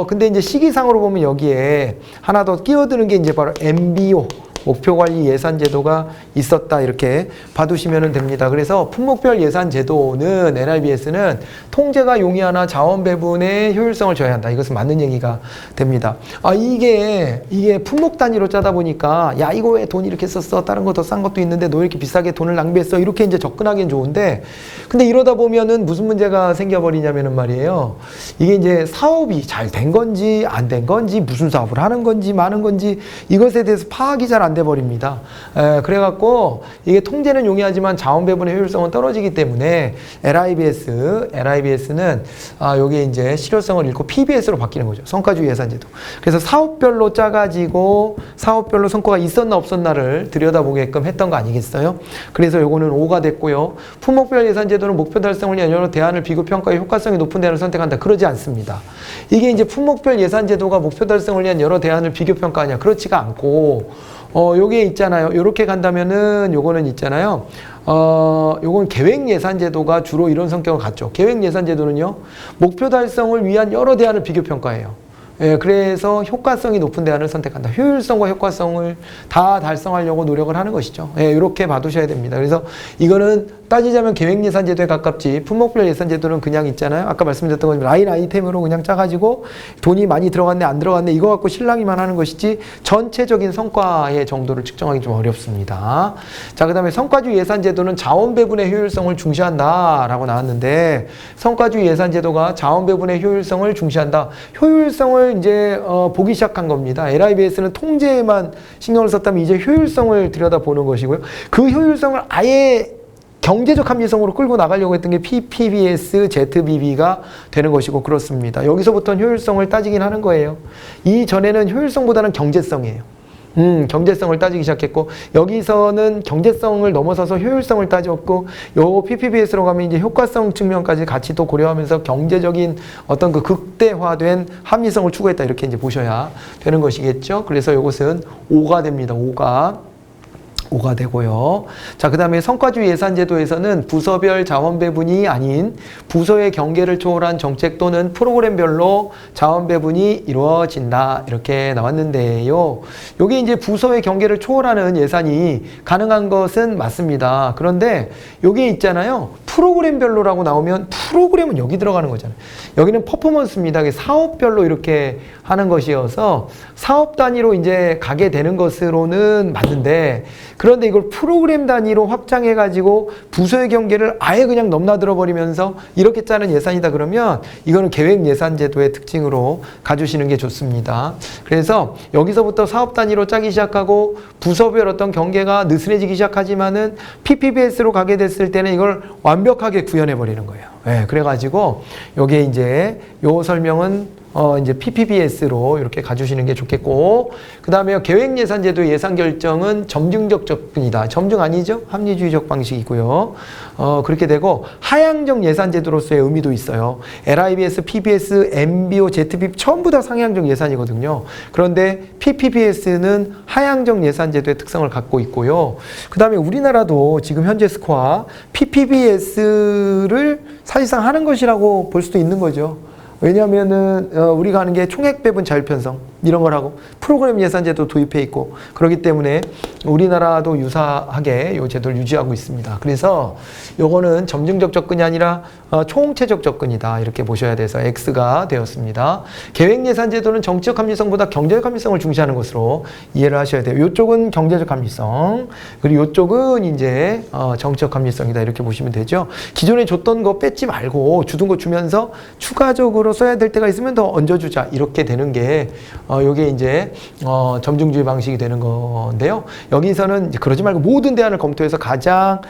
근데 이제 시기상으로 보면 여기에 하나 더 끼어드는 게 이제 바로 MBO 목표관리 예산제도가 있었다 이렇게 봐두시면 됩니다. 그래서 품목별 예산제도는 LIBS는 통제가 용이하나 자원 배분의 효율성을 저해한다. 이것은 맞는 얘기가 됩니다. 이게 품목 단위로 짜다 보니까 야 이거 왜 돈 이렇게 썼어? 다른 거 더 싼 것도 있는데 너 이렇게 비싸게 돈을 낭비했어? 이렇게 이제 접근하기엔 좋은데 근데 이러다 보면은 무슨 문제가 생겨버리냐면은 말이에요. 이게 이제 사업이 잘 된 건지 안 된 건지 무슨 사업을 하는 건지 많은 건지 이것에 대해서 파악이 잘 안 돼 버립니다. 그래갖고 이게 통제는 용이하지만 자원 배분의 효율성은 떨어지기 때문에 LIBS는 여기 이제 실효성을 잃고 PBS로 바뀌는 거죠. 성과주의 예산제도. 그래서 사업별로 짜가지고 사업별로 성과가 있었나 없었나를 들여다보게끔 했던 거 아니겠어요? 그래서 요거는 5가 됐고요. 품목별 예산제도는 목표 달성을 위한 여러 대안을 비교 평가에 효과성이 높은 대안을 선택한다. 그러지 않습니다. 이게 이제 품목별 예산제도가 목표 달성을 위한 여러 대안을 비교 평가하냐? 그렇지가 않고 요게 있잖아요. 요렇게 간다면은 요거는 있잖아요. 요건 계획 예산제도가 주로 이런 성격을 갖죠. 계획 예산제도는요. 목표 달성을 위한 여러 대안을 비교 평가해요. 그래서 효과성이 높은 대안을 선택한다. 효율성과 효과성을 다 달성하려고 노력을 하는 것이죠. 이렇게 봐두셔야 됩니다. 그래서 이거는 따지자면 계획예산제도에 가깝지 품목별 예산제도는 그냥 있잖아요. 아까 말씀드렸던 것처럼 라인 아이템으로 그냥 짜가지고 돈이 많이 들어갔네 안 들어갔네 이거 갖고 실랑이만 하는 것이지 전체적인 성과의 정도를 측정하기 좀 어렵습니다. 자, 그 다음에 성과주의 예산제도는 자원 배분의 효율성을 중시한다 라고 나왔는데 성과주의 예산제도가 자원 배분의 효율성을 중시한다. 효율성을 이제 보기 시작한 겁니다. LIBS는 통제에만 신경을 썼다면 이제 효율성을 들여다보는 것이고요. 그 효율성을 아예 경제적 합리성으로 끌고 나가려고 했던 게 PPBS, ZBB가 되는 것이고 그렇습니다. 여기서부터는 효율성을 따지긴 하는 거예요. 이전에는 효율성보다는 경제성이에요. 경제성을 따지기 시작했고 여기서는 경제성을 넘어서서 효율성을 따졌고 요 PPBS로 가면 이제 효과성 측면까지 같이 또 고려하면서 경제적인 어떤 그 극대화된 합리성을 추구했다 이렇게 이제 보셔야 되는 것이겠죠. 그래서 요것은 5가 됩니다. 5가 5가 되고요. 자, 그 다음에 성과주의 예산제도에서는 부서별 자원 배분이 아닌 부서의 경계를 초월한 정책 또는 프로그램별로 자원 배분이 이루어진다. 이렇게 나왔는데요. 여기 이제 부서의 경계를 초월하는 예산이 가능한 것은 맞습니다. 그런데 여기 있잖아요. 프로그램별로라고 나오면 프로그램은 여기 들어가는 거잖아요. 여기는 퍼포먼스입니다. 사업별로 이렇게 하는 것이어서 사업 단위로 이제 가게 되는 것으로는 맞는데, 그런데 이걸 프로그램 단위로 확장해 가지고 부서의 경계를 아예 그냥 넘나들어 버리면서 이렇게 짜는 예산이다 그러면 이거는 계획 예산 제도의 특징으로 가주시는 게 좋습니다. 그래서 여기서부터 사업 단위로 짜기 시작하고 부서별 어떤 경계가 느슨해지기 시작하지만은 PPBS로 가게 됐을 때는 이걸 완벽하게 구현해 버리는 거예요. 네, 그래가지고 요게 이제 요 설명은 이제 PPBS로 이렇게 가주시는 게 좋겠고, 그 다음에 계획예산제도 예산결정은 점증적 접근이다. 점증 아니죠? 합리주의적 방식이고요. 그렇게 되고, 하향적 예산제도로서의 의미도 있어요. LIBS, PBS, MBO, ZB 전부 다 상향적 예산이거든요. 그런데 PPBS는 하향적 예산제도의 특성을 갖고 있고요. 그 다음에 우리나라도 지금 현재 스코어 PPBS를 사실상 하는 것이라고 볼 수도 있는 거죠. 왜냐하면은 우리가 하는 게 총액 배분 자율편성 이런 걸 하고 프로그램 예산제도 도입해 있고 그렇기 때문에 우리나라도 유사하게 이 제도를 유지하고 있습니다. 그래서 요거는 점증적 접근이 아니라 총체적 접근이다 이렇게 보셔야 돼서 X가 되었습니다. 계획 예산제도는 정치적 합리성보다 경제적 합리성을 중시하는 것으로 이해를 하셔야 돼요. 이쪽은 경제적 합리성, 그리고 이쪽은 이제 정치적 합리성이다 이렇게 보시면 되죠. 기존에 줬던 거 뺏지 말고 주던 거 주면서 추가적으로 써야 될 때가 있으면 더 얹어주자 이렇게 되는 게 요게 이제 점증주의 방식이 되는 건데요. 여기서는 이제 그러지 말고 모든 대안을 검토해서 가장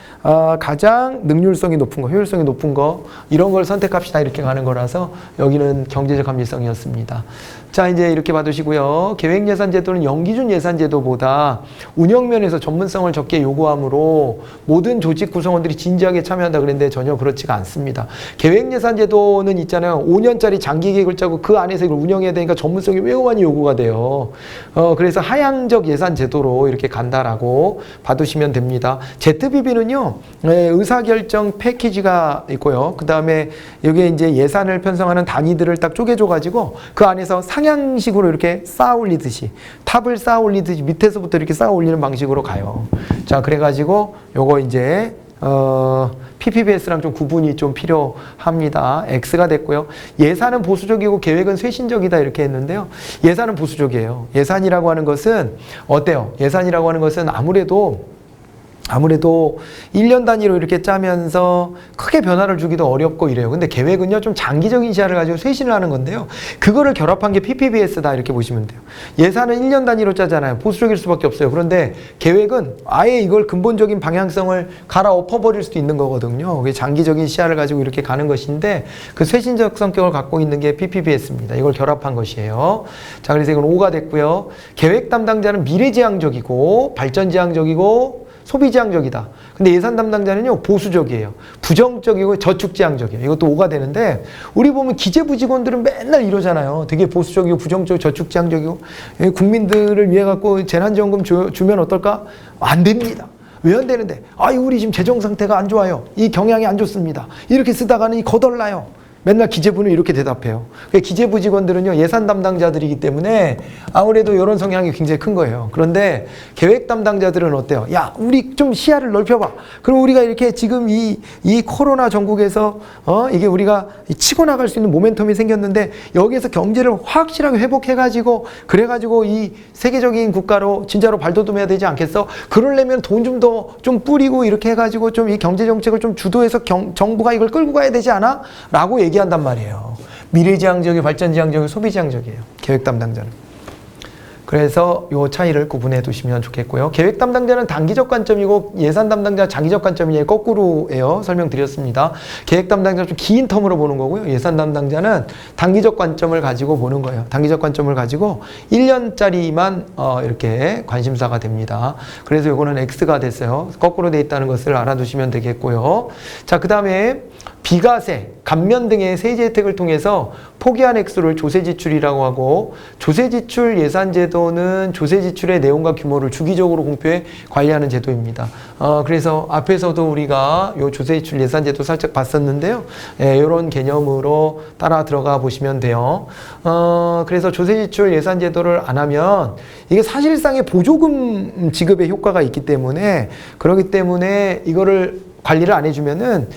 능률성이 높은 거, 효율성이 높은 거 이런 걸 선택합시다 이렇게 가는 거라서 여기는 경제적 합리성이었습니다. 자, 이제 이렇게 봐두시고요. 계획예산제도는 연기준 예산제도보다 운영면에서 전문성을 적게 요구하므로 모든 조직 구성원들이 진지하게 참여한다 그랬는데 전혀 그렇지가 않습니다. 계획예산제도는 있잖아요. 5년짜리 장기 계획을 짜고 그 안에서 이걸 운영해야 되니까 전문성이 매우 많이 요구가 돼요. 그래서 하향적 예산제도로 이렇게 간다라고 봐두시면 됩니다. ZBB는요, 의사결정 패키지가 있고요. 그 다음에 여기에 이제 예산을 편성하는 단위들을 딱 쪼개줘가지고 그 안에서 상향식으로 이렇게 쌓아 올리듯이 탑을 쌓아 올리듯이 밑에서부터 이렇게 쌓아 올리는 방식으로 가요. 자, 그래가지고 요거 이제 PPBS랑 좀 구분이 좀 필요합니다. X가 됐고요. 예산은 보수적이고 계획은 쇄신적이다 이렇게 했는데요. 예산은 보수적이에요. 예산이라고 하는 것은 어때요? 예산이라고 하는 것은 아무래도 1년 단위로 이렇게 짜면서 크게 변화를 주기도 어렵고 이래요. 근데 계획은요, 좀 장기적인 시야를 가지고 쇄신을 하는 건데요. 그거를 결합한 게 PPBS다 이렇게 보시면 돼요. 예산은 1년 단위로 짜잖아요. 보수적일 수밖에 없어요. 그런데 계획은 아예 이걸 근본적인 방향성을 갈아엎어버릴 수도 있는 거거든요. 그게 장기적인 시야를 가지고 이렇게 가는 것인데 그 쇄신적 성격을 갖고 있는 게 PPBS입니다. 이걸 결합한 것이에요. 자, 그래서 이건 5가 됐고요. 계획 담당자는 미래지향적이고 발전지향적이고 소비지향적이다. 근데 예산 담당자는요, 보수적이에요. 부정적이고 저축지향적이에요. 이것도 5가 되는데, 우리 보면 기재부 직원들은 맨날 이러잖아요. 되게 보수적이고 부정적이고 저축지향적이고, 국민들을 위해 갖고 재난지원금 주면 어떨까? 안 됩니다. 왜 안 되는데? 우리 지금 재정 상태가 안 좋아요. 이 경향이 안 좋습니다. 이렇게 쓰다가는 거덜나요. 맨날 기재부는 이렇게 대답해요. 기재부 직원들은요, 예산 담당자들이기 때문에 아무래도 이런 성향이 굉장히 큰 거예요. 그런데 계획 담당자들은 어때요? 야, 우리 좀 시야를 넓혀봐. 그럼 우리가 이렇게 지금 이 코로나 전국에서 이게 우리가 치고 나갈 수 있는 모멘텀이 생겼는데 여기에서 경제를 확실하게 회복해가지고 그래가지고 이 세계적인 국가로 진짜로 발돋움해야 되지 않겠어? 그러려면 돈 좀 더 좀 뿌리고 이렇게 해가지고 좀 이 경제 정책을 좀 주도해서 정부가 이걸 끌고 가야 되지 않아? 라고 얘기한단 말이에요. 미래지향적이고 발전지향적이고 소비지향적이에요. 계획 담당자는. 그래서 이 차이를 구분해 두시면 좋겠고요. 계획 담당자는 단기적 관점이고 예산 담당자 장기적 관점이 거꾸로예요. 설명드렸습니다. 계획 담당자는 좀 긴 텀으로 보는 거고요. 예산 담당자는 단기적 관점을 가지고 보는 거예요. 단기적 관점을 가지고 1년짜리만 이렇게 관심사가 됩니다. 그래서 이거는 X가 됐어요. 거꾸로 돼 있다는 것을 알아두시면 되겠고요. 자, 그 다음에 비과세, 감면 등의 세제 혜택을 통해서 포기한 액수를 조세지출이라고 하고, 조세지출 예산제도는 조세지출의 내용과 규모를 주기적으로 공표해 관리하는 제도입니다. 그래서 앞에서도 우리가 요 조세지출 예산제도 살짝 봤었는데요. 이런 개념으로 따라 들어가 보시면 돼요. 그래서 조세지출 예산제도를 안 하면 이게 사실상의 보조금 지급의 효과가 있기 때문에, 그렇기 때문에 이거를 관리를 안 해주면은,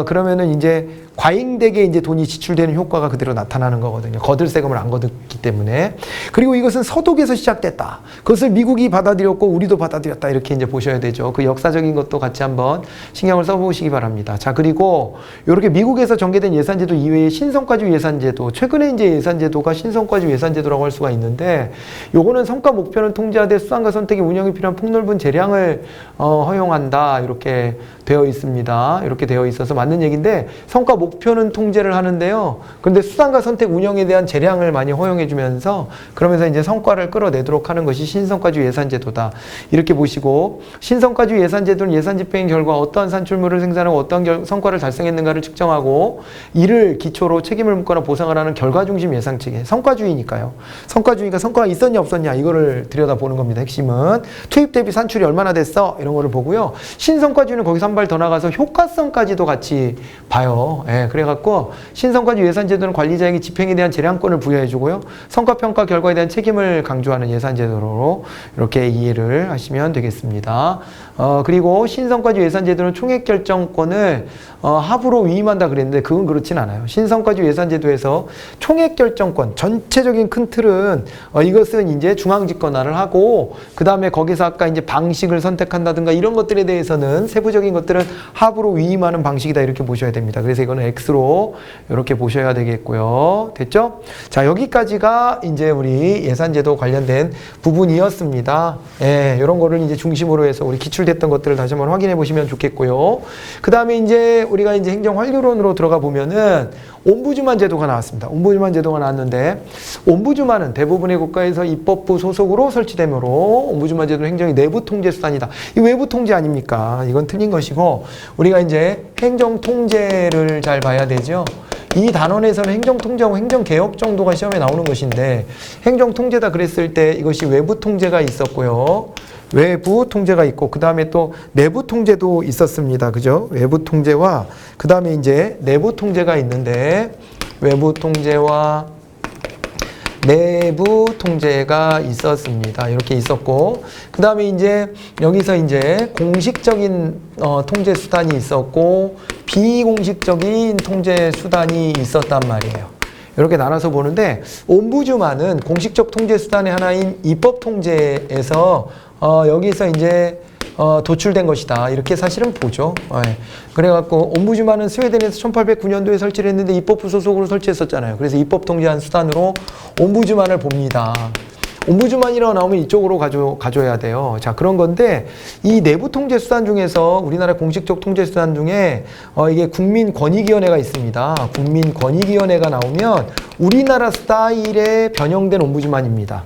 그러면은 이제 과잉되게 이제 돈이 지출되는 효과가 그대로 나타나는 거거든요. 거들 세금을 안 거뒀기 때문에. 그리고 이것은 서독에서 시작됐다. 그것을 미국이 받아들였고 우리도 받아들였다. 이렇게 이제 보셔야 되죠. 그 역사적인 것도 같이 한번 신경을 써보시기 바랍니다. 자, 그리고 이렇게 미국에서 전개된 예산제도 이외에 신성과주 예산제도, 최근에 이제 예산제도가 신성과주 예산제도라고 할 수가 있는데, 요거는 성과 목표는 통제하되 수단과 선택의 운영에 필요한 폭넓은 재량을 허용한다. 이렇게 되어 있습니다. 이렇게 되어 있어서 맞는 얘기인데, 성과 목표는 통제를 하는데요. 그런데 수단과 선택 운영에 대한 재량을 많이 허용해 주면서, 그러면서 이제 성과를 끌어내도록 하는 것이 신성과주 예산제도다. 이렇게 보시고, 신성과주 예산제도는 예산 집행 결과 어떠한 산출물을 생산하고 어떠한 성과를 달성했는가를 측정하고, 이를 기초로 책임을 묻거나 보상을 하는 결과 중심 예상체계. 성과주의니까요. 성과주의가 성과가 있었냐 없었냐 이거를 들여다보는 겁니다. 핵심은 투입 대비 산출이 얼마나 됐어? 이런 거를 보고요. 신성과주의는 거기서 한 발 더 나가서 효과성까지도 같이 봐요. 그래갖고 신성과주 예산제도는 관리자에게 집행에 대한 재량권을 부여해주고요. 성과평가 결과에 대한 책임을 강조하는 예산제도로 이렇게 이해를 하시면 되겠습니다. 그리고 신성과주 예산제도는 총액결정권을 합으로 위임한다 그랬는데, 그건 그렇진 않아요. 신성과주 예산제도에서 총액결정권, 전체적인 큰 틀은 이것은 이제 중앙집권화를 하고, 그 다음에 거기서 아까 이제 방식을 선택한다든가 이런 것들에 대해서는 세부적인 것들은 합으로 위임하는 방식이다. 이렇게 보셔야 됩니다. 그래서 이거는 X로 이렇게 보셔야 되겠고요. 됐죠? 자, 여기까지가 이제 우리 예산제도 관련된 부분이었습니다. 이런 거를 이제 중심으로 해서 우리 기출됐던 것들을 다시 한번 확인해 보시면 좋겠고요. 그 다음에 이제 우리가 이제 행정환류론으로 들어가 보면은 옴부즈만 제도가 나왔습니다. 옴부즈만 제도가 나왔는데, 옴부즈만은 대부분의 국가에서 입법부 소속으로 설치되므로 옴부즈만 제도는 행정의 내부 통제 수단이다. 이 외부 통제 아닙니까? 이건 틀린 것이고, 우리가 이제 행정 통제를 잘 봐야 되죠. 이 단원에서는 행정통제하고 행정개혁 정도가 시험에 나오는 것인데, 행정통제다 그랬을 때 이것이 외부 통제가 있었고요. 외부 통제가 있고, 그 다음에 또 내부 통제도 있었습니다. 그죠? 외부 통제와, 그 다음에 이제 내부 통제가 있는데, 외부 통제와 내부 통제가 있었습니다. 이렇게 있었고, 그 다음에 이제 여기서 이제 공식적인 통제 수단이 있었고, 비공식적인 통제 수단이 있었단 말이에요. 이렇게 나눠서 보는데, 옴부즈만은 공식적 통제 수단의 하나인 입법 통제에서 여기서 이제 도출된 것이다. 이렇게 사실은 보죠. 그래갖고 옴부즈만은 스웨덴에서 1809년도에 설치를 했는데 입법부 소속으로 설치했었잖아요. 그래서 입법 통제한 수단으로 옴부즈만을 봅니다. 옴부즈만이라고 나오면 이쪽으로 가져야 돼요. 자, 그런 건데, 이 내부 통제 수단 중에서 우리나라 공식적 통제 수단 중에 이게 국민권익위원회가 있습니다. 국민권익위원회가 나오면 우리나라 스타일의 변형된 옴부즈만입니다.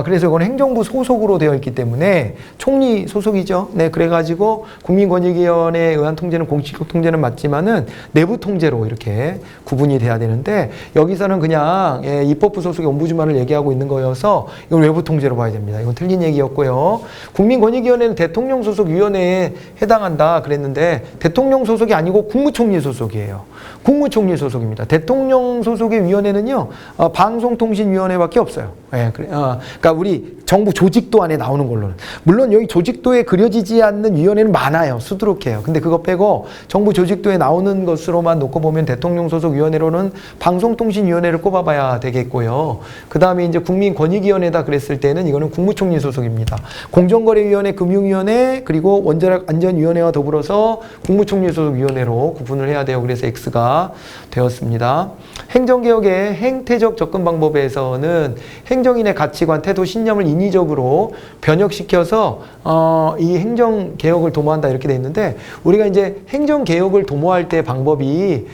그래서 이건 행정부 소속으로 되어 있기 때문에 총리 소속이죠. 네, 그래가지고 국민권익위원회에 의한 통제는 공식적 통제는 맞지만은 내부 통제로 이렇게 구분이 돼야 되는데, 여기서는 그냥 입법부 소속의 옴부즈만을 얘기하고 있는 거여서 이건 외부 통제로 봐야 됩니다. 이건 틀린 얘기였고요. 국민권익위원회는 대통령 소속 위원회에 해당한다 그랬는데, 대통령 소속이 아니고 국무총리 소속이에요. 국무총리 소속입니다. 대통령 소속의 위원회는요, 방송통신위원회밖에 없어요. 그러니까 우리 정부 조직도 안에 나오는 걸로는, 물론 여기 조직도에 그려지지 않는 위원회는 많아요. 수두룩해요. 근데 그거 빼고 정부 조직도에 나오는 것으로만 놓고 보면 대통령 소속 위원회로는 방송통신위원회를 꼽아봐야 되겠고요. 그 다음에 이제 국민권익위원회다 그랬을 때는 이거는 국무총리 소속입니다. 공정거래위원회, 금융위원회, 그리고 원자력 안전위원회와 더불어서 국무총리 소속 위원회로 구분을 해야 돼요. 그래서 X가 되었습니다. 행정개혁의 행태적 접근 방법에서는 행정인의 가치관, 태도, 신념을 인위적으로 변혁시켜서 이 행정개혁을 도모한다 이렇게 돼 있는데 우리가 이제 행정개혁을 도모할 때 방법이 이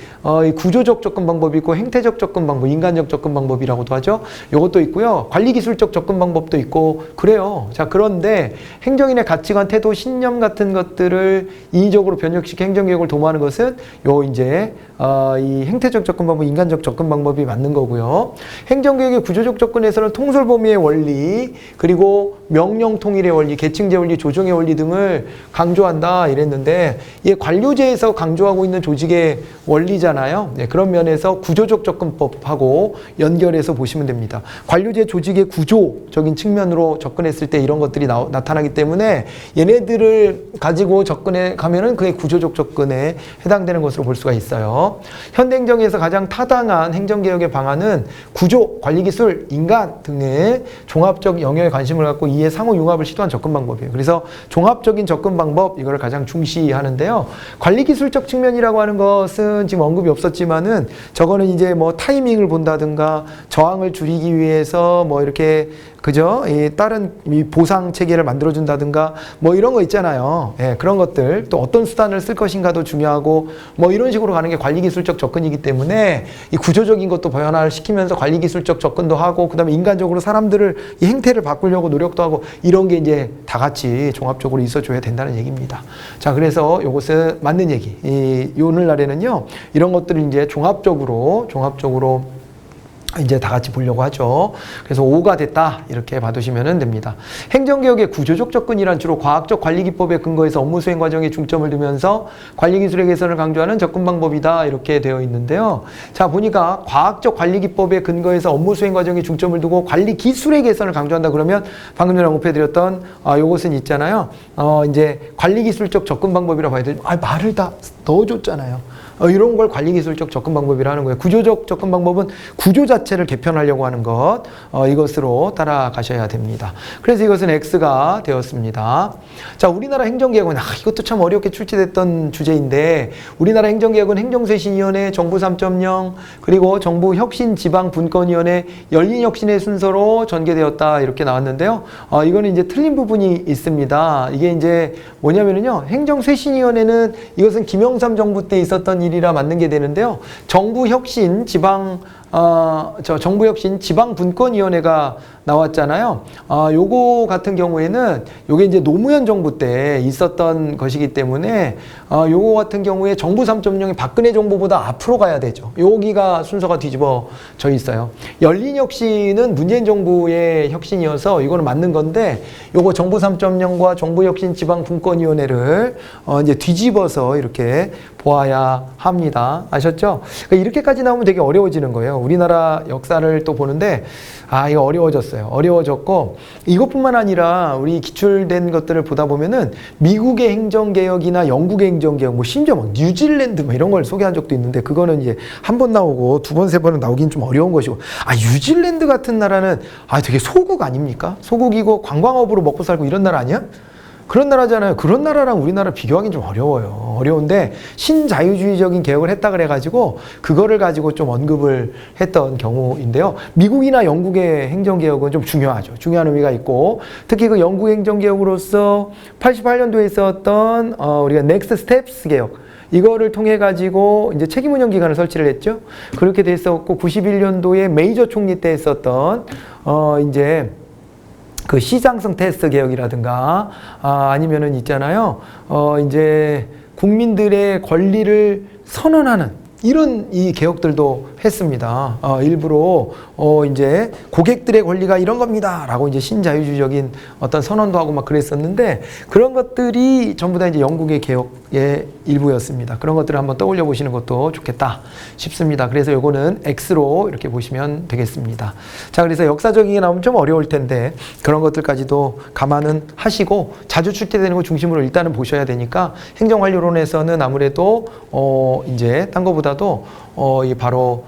구조적 접근 방법이 있고 행태적 접근 방법, 인간적 접근 방법이라고도 하죠. 이것도 있고요. 관리기술적 접근 방법도 있고 그래요. 자, 그런데 행정인의 가치관, 태도, 신념 같은 것들을 인위적으로 변혁시켜 행정개혁을 도모하는 것은 요 이제 이 행태적 접근 방법, 인간적 접근 방법이 맞는 거고요. 행정개혁의 구조적 접근에서는 통솔범위의 원리, 그리고 명령 통일의 원리, 계층제 원리, 조정의 원리 등을 강조한다 이랬는데 이게 관료제에서 강조하고 있는 조직의 원리잖아요. 네, 그런 면에서 구조적 접근법하고 연결해서 보시면 됩니다. 관료제 조직의 구조적인 측면으로 접근했을 때 이런 것들이 나타나기 때문에 얘네들을 가지고 접근해 가면은 그게 구조적 접근에 해당되는 것으로 볼 수가 있어요. 현대행정에서 가장 타당한 행정개혁의 방안은 구조, 관리기술, 인간 등의 종합적 영역에 관심을 갖고 이에 상호융합을 시도한 접근 방법이에요. 그래서 종합적인 접근 방법, 이걸 가장 중시하는데요. 관리기술적 측면이라고 하는 것은 지금 언급이 없었지만은 저거는 이제 뭐 타이밍을 본다든가 저항을 줄이기 위해서 뭐 이렇게 그죠? 이 다른 이 보상 체계를 만들어준다든가 뭐 이런 거 있잖아요. 예, 그런 것들 또 어떤 수단을 쓸 것인가도 중요하고 뭐 이런 식으로 가는 게 관리기술적 접근이기 때문에 이 구조적인 것도 변화시키면서 관리기술적 접근도 하고 그다음에 인간적으로 사람들을 이 행태를 바꾸려고 노력도 하고 이런 게 이제 다 같이 종합적으로 있어줘야 된다는 얘기입니다. 자, 그래서 요것은 맞는 얘기. 이 오늘날에는요 이런 것들을 이제 종합적으로 이제 다 같이 보려고 하죠. 그래서 5가 됐다 이렇게 봐두시면 됩니다. 행정개혁의 구조적 접근이란 주로 과학적 관리기법에 근거해서 업무 수행 과정에 중점을 두면서 관리기술의 개선을 강조하는 접근 방법이다 이렇게 되어 있는데요. 자, 보니까 과학적 관리기법에 근거해서 업무 수행 과정에 중점을 두고 관리기술의 개선을 강조한다 그러면 방금 전에 언급해드렸던 요것은 있잖아요. 이제 관리기술적 접근 방법이라고 봐야 되죠. 말을 다 넣어줬잖아요. 이런 걸 관리기술적 접근 방법이라 하는 거예요. 구조적 접근 방법은 구조 자체를 개편하려고 하는 것, 이것으로 따라가셔야 됩니다. 그래서 이것은 X가 되었습니다. 자, 우리나라 행정개혁은 이것도 참 어렵게 출제됐던 주제인데 우리나라 행정개혁은 행정쇄신위원회, 정부 3.0 그리고 정부혁신지방분권위원회 열린혁신의 순서로 전개되었다 이렇게 나왔는데요. 이거는 이제 틀린 부분이 있습니다. 이게 이제 뭐냐면요, 행정쇄신위원회는 이것은 김영삼 정부 때 있었던 일이라 맞는 게 되는데요. 정부혁신 지방분권위원회가 나왔잖아요. 요거 같은 경우에는 요게 이제 노무현 정부 때 있었던 것이기 때문에 요거 같은 경우에 정부 3.0이 박근혜 정부보다 앞으로 가야 되죠. 여기가 순서가 뒤집어져 있어요. 열린혁신은 문재인 정부의 혁신이어서 이거는 맞는 건데 요거 정부 3.0과 정부혁신 지방분권위원회를 이제 뒤집어서 이렇게 보아야 합니다. 아셨죠? 그러니까 이렇게까지 나오면 되게 어려워지는 거예요. 우리나라 역사를 또 보는데 이거 어려워졌어요. 어려워졌고 이것뿐만 아니라 우리 기출된 것들을 보다 보면은 미국의 행정개혁이나 영국의 행정개혁, 뭐 심지어 막 뉴질랜드 뭐 이런 걸 소개한 적도 있는데 그거는 이제 한 번 나오고 두 번, 세 번은 나오긴 좀 어려운 것이고 뉴질랜드 같은 나라는 되게 소국 아닙니까? 소국이고 관광업으로 먹고 살고 이런 나라 아니야? 그런 나라잖아요. 그런 나라랑 우리나라 비교하기는 좀 어려워요. 어려운데 신자유주의적인 개혁을 했다 그래가지고 그거를 가지고 좀 언급을 했던 경우인데요. 미국이나 영국의 행정개혁은 좀 중요하죠. 중요한 의미가 있고 특히 그 영국 행정개혁으로서 88년도에 있었던 우리가 넥스트 스텝스 개혁 이거를 통해 가지고 이제 책임운영 기관을 설치를 했죠. 그렇게 됐었고 91년도에 메이저 총리 때 했었던 이제 그 시장성 테스트 개혁이라든가 아니면은 있잖아요. 이제 국민들의 권리를 선언하는 이런 이 개혁들도 했습니다. 일부러 이제 고객들의 권리가 이런 겁니다라고 이제 신자유주의적인 어떤 선언도 하고 막 그랬었는데 그런 것들이 전부 다 이제 영국의 개혁의 일부였습니다. 그런 것들을 한번 떠올려 보시는 것도 좋겠다 싶습니다. 그래서 요거는 X로 이렇게 보시면 되겠습니다. 자, 그래서 역사적인 게 나오면 좀 어려울 텐데 그런 것들까지도 감안은 하시고 자주 출제되는 거 중심으로 일단은 보셔야 되니까 행정관료론에서는 아무래도 이제 딴 거보다도 바로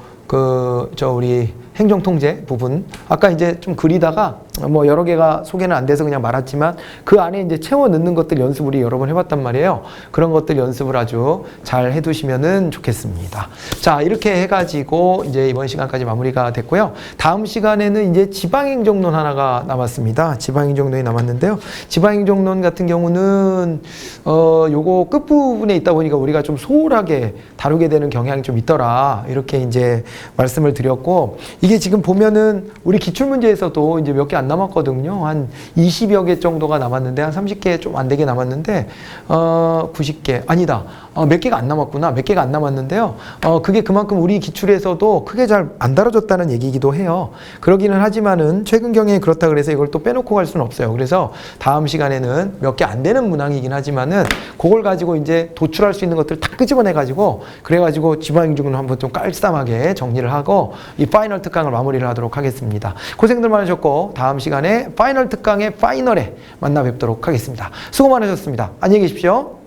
우리 행정통제 부분 아까 이제 좀 그리다가 뭐 여러 개가 소개는 안 돼서 그냥 말았지만 그 안에 이제 채워 넣는 것들 연습 우리 여러 번 해봤단 말이에요. 그런 것들 연습을 아주 잘 해두시면은 좋겠습니다. 자, 이렇게 해가지고 이제 이번 시간까지 마무리가 됐고요. 다음 시간에는 이제 지방행정론 하나가 남았습니다. 지방행정론이 남았는데요. 지방행정론 같은 경우는 요거 끝부분에 있다 보니까 우리가 좀 소홀하게 다루게 되는 경향이 좀 있더라. 이렇게 이제 말씀을 드렸고, 이게 지금 보면은 우리 기출문제에서도 이제 몇 개 안 남았거든요. 한 20여 개 정도가 남았는데, 한 30개 좀 안 되게 남았는데, 90개, 아니다. 몇 개가 안 남았구나. 몇 개가 안 남았는데요. 그게 그만큼 우리 기출에서도 크게 잘 안 다뤄졌다는 얘기이기도 해요. 그러기는 하지만은 최근 경향이 그렇다 그래서 이걸 또 빼놓고 갈 수는 없어요. 그래서 다음 시간에는 몇 개 안 되는 문항이긴 하지만은 그걸 가지고 이제 도출할 수 있는 것들 다 끄집어내가지고 그래가지고 지방행정론 한번 좀 깔쌈하게 정리를 하고 이 파이널 특강을 마무리를 하도록 하겠습니다. 고생들 많으셨고 다음 시간에 파이널 특강의 파이널에 만나 뵙도록 하겠습니다. 수고 많으셨습니다. 안녕히 계십시오.